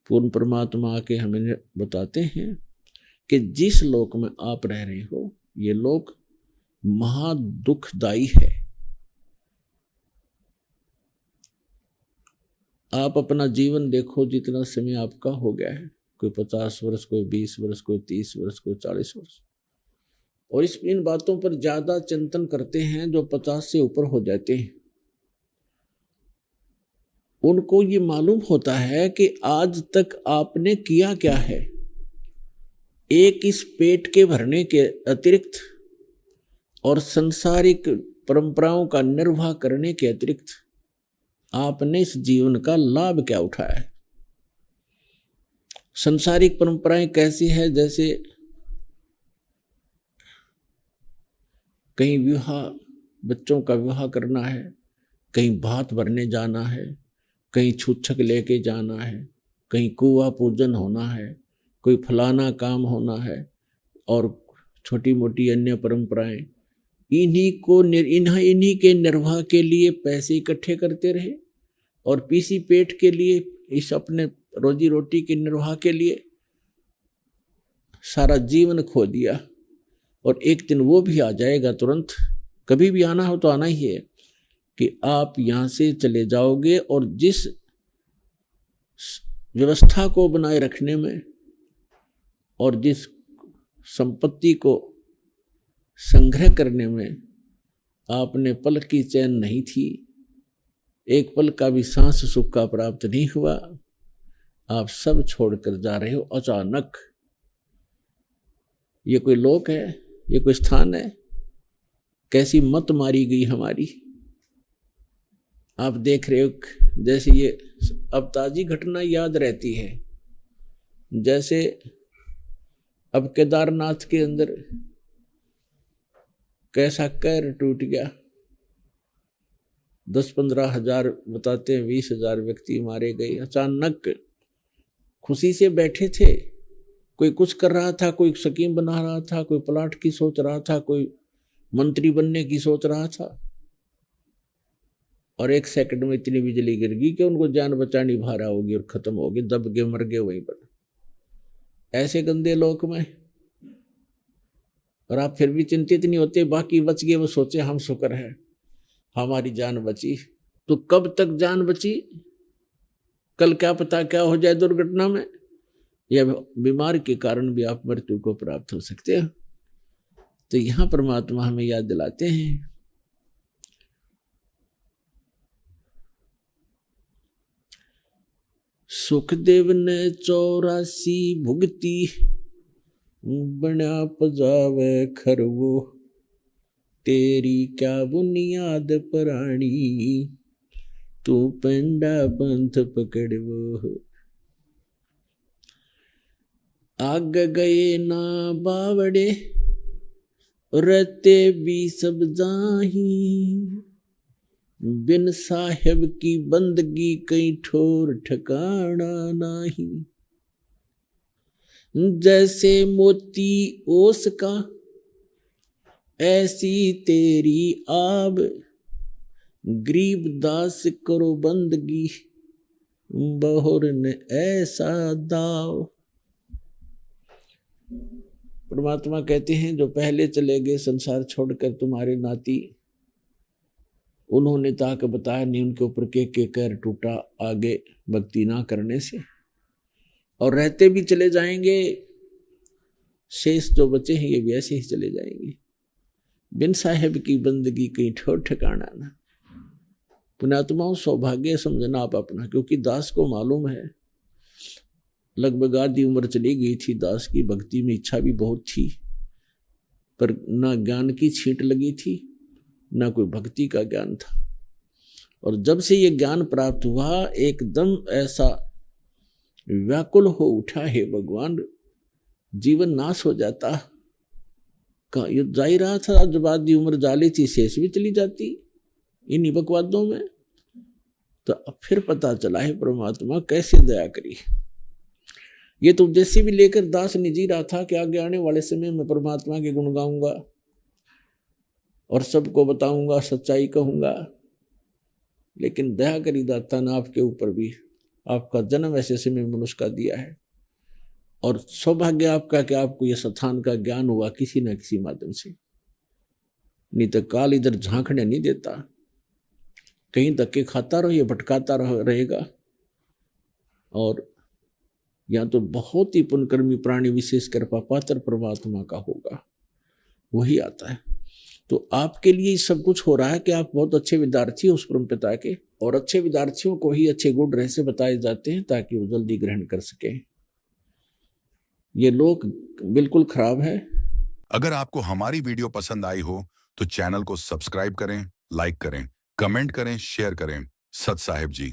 पूर्ण परमात्मा आके हमें बताते हैं कि जिस लोक में आप रह रहे हो ये लोक महा दुखदाई है। आप अपना जीवन देखो, जितना समय आपका हो गया है, कोई 50 वर्ष, कोई 20 वर्ष, कोई 30 वर्ष, कोई 40 वर्ष, और इन बातों पर ज्यादा चिंतन करते हैं जो 50 से ऊपर हो जाते हैं। उनको ये मालूम होता है कि आज तक आपने किया क्या है। एक इस पेट के भरने के अतिरिक्त और सांसारिक परंपराओं का निर्वाह करने के अतिरिक्त आपने इस जीवन का लाभ क्या उठाया है। सांसारिक परंपराएं कैसी है, जैसे कहीं विवाह, बच्चों का विवाह करना है, कहीं भात भरने जाना है, कहीं छूछक लेके जाना है, कहीं कुआ पूजन होना है, कोई फलाना काम होना है, और छोटी मोटी अन्य परंपराएं। इन्हीं के निर्वाह के लिए पैसे इकट्ठे करते रहे और पीसी पेट के लिए, इस अपने रोजी रोटी के निर्वाह के लिए सारा जीवन खो दिया। और एक दिन वो भी आ जाएगा, तुरंत, कभी भी आना हो तो आना ही है, कि आप यहां से चले जाओगे और जिस व्यवस्था को बनाए रखने में और जिस संपत्ति को संग्रह करने में आपने पल की चैन नहीं थी, एक पल का भी सांस सुख का प्राप्त नहीं हुआ, आप सब छोड़कर जा रहे हो अचानक। ये कोई लोक है, ये कोई स्थान है? कैसी मत मारी गई हमारी। आप देख रहे हो, जैसे ये अब ताजी घटना याद रहती है, जैसे अब केदारनाथ के अंदर कैसा कहर टूट गया। 10-15 हजार, बताते हैं 20,000 व्यक्ति मारे गए अचानक। खुशी से बैठे थे, कोई कुछ कर रहा था, कोई स्कीम बना रहा था, कोई प्लाट की सोच रहा था, कोई मंत्री बनने की सोच रहा था, और एक सेकंड में इतनी बिजली गिर गई कि उनको जान बचानी भारा होगी और खत्म हो गए, दब गए, मर गए वहीं पर, ऐसे गंदे लोक में। और आप फिर भी चिंतित नहीं होते, बाकी बच गए, वो सोचे हम शुक्र है हमारी जान बची। तो कब तक जान बची, कल क्या पता क्या हो जाए दुर्घटना में, या बीमार के कारण भी आप मृत्यु को प्राप्त हो सकते हैं। तो यहां परमात्मा हमें याद दिलाते हैं सुखदेव ने 84 भुगती, बना पजावे खरवो, तेरी क्या बुनियाद प्राणी, तू पेंडा पंथ पकड़वो। आग गए ना बावड़े, रहते भी सब जाही, बिन साहेब की बंदगी कहीं ठोर ठिकाना नाही। जैसे मोती ओस का ऐसी तेरी आब, गरीब दास करो बंदगी, बहुर ने ऐसा दाव। परमात्मा कहते हैं जो पहले चले गए संसार छोड़कर तुम्हारे नाती, उन्होंने ताक बताया नहीं, उनके ऊपर के कहर टूटा आगे भक्ति ना करने से, और रहते भी चले जाएंगे, शेष जो बचे हैं ये भी ऐसे ही चले जाएंगे। बिन साहेब की बंदगी कहीं ठोर ठिकाना ना। पुण्यात्माओं, सौभाग्य समझना आप अपना, क्योंकि दास को मालूम है लगभग आधी उम्र चली गई थी दास की, भक्ति में इच्छा भी बहुत थी, पर ना ज्ञान की छींट लगी थी, ना कोई भक्ति का ज्ञान था। और जब से ये ज्ञान प्राप्त हुआ, एकदम ऐसा व्याकुल हो उठा है भगवान, जीवन नाश हो जाता। ये जा ही रहा था, जब आधी उम्र जाली थी, शेष भी चली जाती इन्हीं बकवादों में। तो अब फिर पता चला है परमात्मा कैसे दया करी। ये तो उद्देश्य भी लेकर दास ने जी रहा था कि आगे आने वाले समय में परमात्मा के गुण गाऊंगा और सबको बताऊंगा, सच्चाई कहूंगा। लेकिन दया करी दाता ने आपके ऊपर भी, आपका जन्म ऐसे समय मनुष्य का दिया है, और सौभाग्य आपका कि आपको यह स्थान का ज्ञान हुआ किसी न किसी माध्यम से, नहीं तो काल इधर झांकने नहीं देता, कहीं धक्के खाता रहो, ये भटकाता रहेगा। और या तो बहुत ही पुण्यकर्मी प्राणी विशेषकर पापातर परमात्मा का होगा, वही आता है। तो आपके लिए सब कुछ हो रहा है कि आप बहुत अच्छे विद्यार्थी हो उस परम पिता के, और अच्छे विद्यार्थियों को ही अच्छे गुण रहस्य बताए जाते हैं ताकि वो जल्दी ग्रहण कर सके। ये लोग बिल्कुल खराब है। अगर आपको हमारी वीडियो पसंद आई हो तो चैनल को सब्सक्राइब करें, लाइक करें, कमेंट करें, शेयर करें। सत साहिब जी।